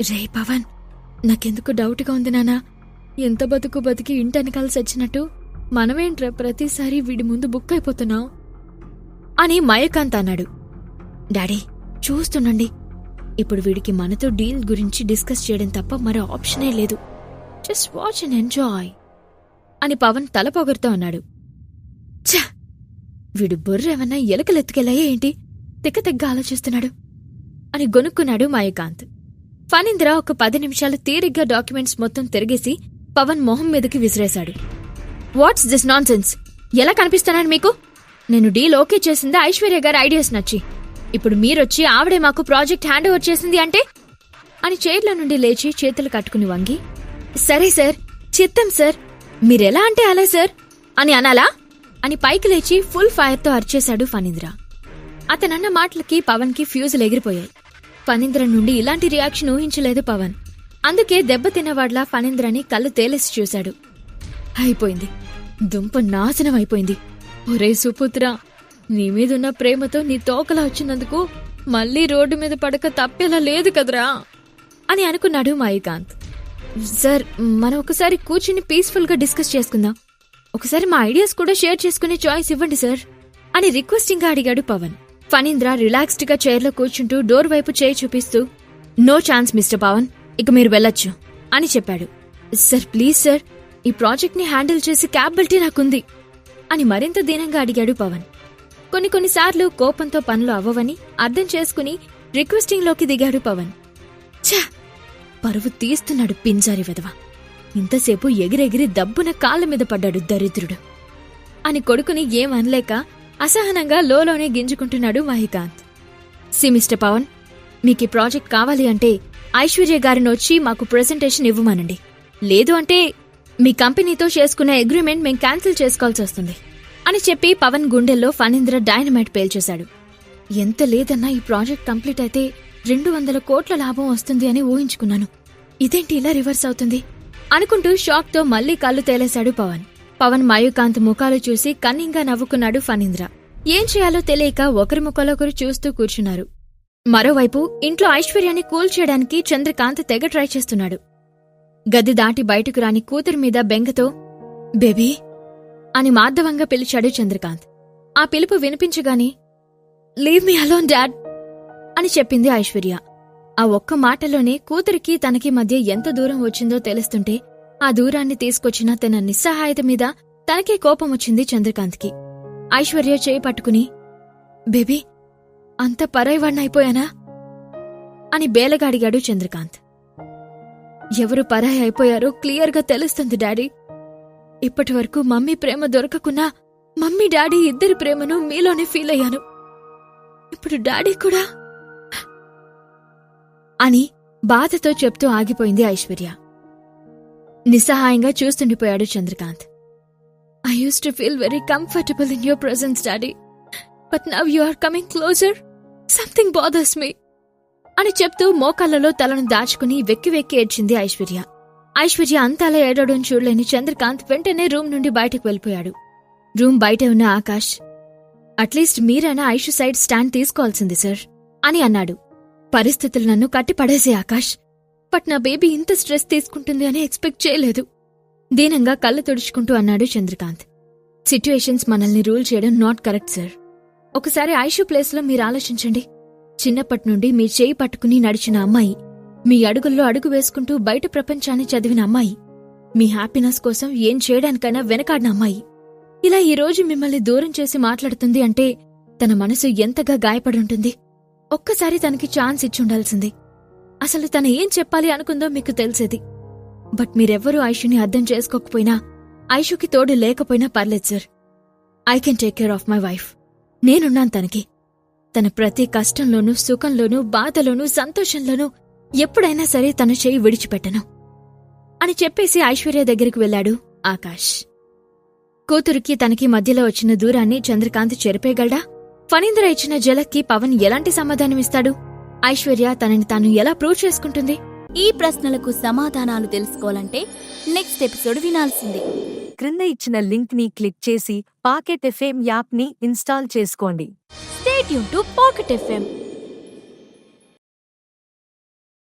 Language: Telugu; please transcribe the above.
రే పవన్, నాకెందుకు డౌట్గా ఉంది నానా. ఎంత బతుకు బతికి ఇంటెనకాల సచ్చినట్టు మనమేంట్రా ప్రతిసారి వీడి ముందు బుక్ అయిపోతున్నావు అని మయకాంత్ అన్నాడు. డాడీ చూస్తుండండి, ఇప్పుడు వీడికి మనతో డీల్ గురించి డిస్కస్ చేయడం తప్ప మరో ఆప్షనే లేదు. జస్ట్ వాచ్ అండ్ ఎంజాయ్ అని పవన్ తల పొగరుతో అన్నాడు. ఛ, వీడు బుర్రేమన్నా ఎలకలెత్తుకెళ్ళాయే ఏంటి, తెగ్గ ఆలోచిస్తున్నాడు అని గొనుక్కున్నాడు మయకాంత్. ఫణీంద్ర ఒక 10 నిమిషాలు తీరిగ్గా డాక్యుమెంట్స్ మొత్తం తిరిగేసి పవన్ మొహం మీదకి విసిరేశాడు. What's this nonsense? ఎలా కనిపిస్తున్నాను మీకు? నేను డీల్ ఓకే చేసింది ఐశ్వర్య గారి ఐడియాస్ నచ్చి. ఇప్పుడు మీరొచ్చి ఆవిడే మాకు ప్రాజెక్ట్ హ్యాండ్ ఓవర్ చేసింది అంటే అని చైర్లో నుండి లేచి చేతులు కట్టుకుని వంగి, సరే సార్, చిత్తం సార్, మీరెలా అంటే అలా సార్ అని అనాలా అని పైకి లేచి ఫుల్ ఫైర్తో అరిచేశాడు ఫణీంద్ర. అతనన్న మాటలకి పవన్కి ఫ్యూజులు ఎగిరిపోయాయి. ఫణీంద్ర నుండి ఇలాంటి రియాక్షన్ ఊహించలేదు పవన్. అందుకే దెబ్బతిన్నవాడ్లా ఫణీంద్రని కళ్ళు తేలేసి చూశాడు. అయిపోయింది, దుంప నాశనం అయిపోయింది. ఒరే సుపుత్ర, నీ మీదున్న ప్రేమతో నీ తోకలా వచ్చినందుకు మళ్లీ రోడ్డు మీద పడక తప్పేలా లేదు కదరా అని అనుకున్నాడు మయకాంత్. సార్, మనం ఒకసారి కూర్చుని పీస్ఫుల్ గా డిస్కస్ చేసుకుందాం. ఒకసారి మా ఐడియాస్ కూడా షేర్ చేసుకునే చాయిస్ ఇవ్వండి సార్ అని రిక్వెస్టింగ్ గా అడిగాడు పవన్. ఫణీంద్ర రిలాక్స్డ్ గా చైర్లో కూర్చుంటూ డోర్ వైపు చేయి చూపిస్తూ, నో ఛాన్స్ మిస్టర్ పవన్, ఇక మీరు వెళ్ళొచ్చు అని చెప్పాడు. సార్ ప్లీజ్ సార్, ఈ ప్రాజెక్ట్ ని హ్యాండిల్ చేసి క్యాపబిలిటీ నాకుంది అని మరింత దీనంగా అడిగాడు పవన్. కొన్నిసార్లు కోపంతో పనులు అవ్వవని అర్థం చేసుకుని రిక్వెస్టింగ్ లోకి దిగాడు పవన్. ఛా, పరువు తీస్తున్నాడు పింజారి వెధవ. ఇంతసేపు ఎగిరెగిరి దబ్బున కాళ్ళ మీద పడ్డాడు దరిద్రుడు అని కొడుకుని ఏమనలేక అసహనంగా లోలోనే గింజుకుంటున్నాడు మహికాంత్. సి మిస్టర్ పవన్, మీకీ ప్రాజెక్ట్ కావాలి అంటే ఐశ్వర్య గారిని వచ్చి మాకు ప్రెజెంటేషన్ ఇవ్వమనండి. లేదు అంటే మీ కంపెనీతో చేసుకున్న అగ్రిమెంట్ మేం క్యాన్సిల్ చేసుకోవాల్సి వస్తుంది అని చెప్పి పవన్ గుండెల్లో ఫణీంద్ర డైనమైట్ పేల్చేశాడు. ఎంత లేదన్నా ఈ ప్రాజెక్ట్ కంప్లీట్ అయితే 200 కోట్ల లాభం వస్తుంది అని ఊహించుకున్నాను. ఇదేంటి ఇలా రివర్స్ అవుతుంది అనుకుంటూ షాక్తో మళ్లీ కళ్ళు తేలేశాడు పవన్. పవన్ మయూకాంత్ ముఖాలు చూసి కన్నింగా నవ్వుకున్నాడు ఫణీంద్ర. ఏం చేయాలో తెలియక ఒకరి ముఖాలొకరు చూస్తూ కూర్చున్నారు. మరోవైపు ఇంట్లో ఐశ్వర్యాన్ని కూల్ చేయడానికి చంద్రకాంత్ తెగ ట్రై చేస్తున్నాడు. గది దాటి బయటకు రాని కూతురి మీద బెంగతో బేబీ అని మార్దవంగా పిలిచాడు చంద్రకాంత్. ఆ పిలుపు వినిపించగానే లీవ్ మీ అలోన్ డాడ్ అని చెప్పింది ఐశ్వర్య. ఆ ఒక్క మాటలోనే కూతురికి తనకి మధ్య ఎంత దూరం వచ్చిందో తెలుస్తుంటే ఆ దూరాన్ని తీసుకొచ్చిన తన నిస్సహాయత మీద తనకే కోపం వచ్చింది చంద్రకాంత్కి. ఐశ్వర్య చేయి పట్టుకుని, బేబీ అంత పరాయివాణ్ణైపోయానా అని బేలగా అడిగాడు చంద్రకాంత్. ఎవరు పరాయి అయిపోయారో క్లియర్గా తెలుస్తుంది డాడీ. ఇప్పటివరకు మమ్మీ ప్రేమ దొరకకున్నా మమ్మీ డాడీ ఇద్దరి ప్రేమను మీలోనే ఫీల్ అయ్యాను. ఇప్పుడు డాడీ కూడా అని బాధతో చెప్తూ ఆగిపోయింది ఐశ్వర్య. నిస్సహాయంగా చూస్తుండిపోయాడు Chandrakant. I used to feel very comfortable in your presence daddy, but now you are coming closer, something bothers me అని చెప్తూ మోకాళ్లలో తలను దాచుకుని వెక్కి వెక్కి ఏడ్చింది ఐశ్వర్య. ఐశ్వర్య అంతాలా ఏడవడం చూడలేని చంద్రకాంత్ వెంటనే రూమ్ నుండి బయటకు వెళ్ళిపోయాడు. రూమ్ బయట ఉన్న ఆకాష్, అట్లీస్ట్ మీరైనా ఐషు సైడ్ స్టాండ్ తీసుకోవాల్సింది సార్ అని అన్నాడు. పరిస్థితులు నన్ను కట్టిపడేసే ఆకాష్, బట్ నా బేబీ ఇంత స్ట్రెస్ తీసుకుంటుంది అని ఎక్స్పెక్ట్ చేయలేదు దీనంగా కళ్ళు తుడుచుకుంటూ అన్నాడు చంద్రకాంత్. సిట్యుయేషన్స్ మనల్ని రూల్ చేయడం నాట్ కరెక్ట్ సార్. ఒకసారి ఐషు ప్లేస్లో మీరు ఆలోచించండి. చిన్నప్పటి నుండి మీ చేయి పట్టుకుని నడిచిన అమ్మాయి, మీ అడుగుల్లో అడుగు వేసుకుంటూ బయట ప్రపంచాన్ని చదివిన అమ్మాయి, మీ హ్యాపీనెస్ కోసం ఏం చేయడానికైనా వెనకాడిన అమ్మాయి, ఇలా ఈరోజు మిమ్మల్ని దూరం చేసి మాట్లాడుతుంది అంటే తన మనసు ఎంతగా గాయపడుంటుంది. ఒక్కసారి తనకి ఛాన్స్ ఇచ్చుండాల్సింది. అసలు తన ఏం చెప్పాలి అనుకుందో మీకు తెలిసేది. బట్ మీరెవ్వరూ ఐషుని అర్థం చేసుకోకపోయినా, ఐషుకి తోడు లేకపోయినా పర్లేదు sir. I can take care of my wife. నేనున్నాను తనకి. తన ప్రతి కష్టంలోనూ, సుఖంలోనూ, బాధలోనూ, సంతోషంలోనూ ఎప్పుడైనా సరే తన చేయి విడిచిపెట్టను అని చెప్పేసి ఐశ్వర్య దగ్గరికి వెళ్లాడు ఆకాష్. కూతురికి తనకి మధ్యలో వచ్చిన దూరాన్ని చంద్రకాంత్ చెరిపేయగలడా? ఫణీంద్ర ఇచ్చిన జలక్కి పవన్ ఎలాంటి సమాధానమిస్తాడు? ఐశ్వర్య తనని తాను ఎలా ప్రూవ్ చేసుకుంటుంది? ఈ ప్రశ్నలకు సమాధానాలు తెలుసుకోవాలంటే నెక్స్ట్ ఎపిసోడ్ వినాల్సిందే. క్రింద ఇచ్చిన లింక్ ని క్లిక్ చేసి పాకెట్ ఎఫ్ఎం యాప్ ని ఇన్స్టాల్ చేసుకోండి. Stay tune to pocket FM.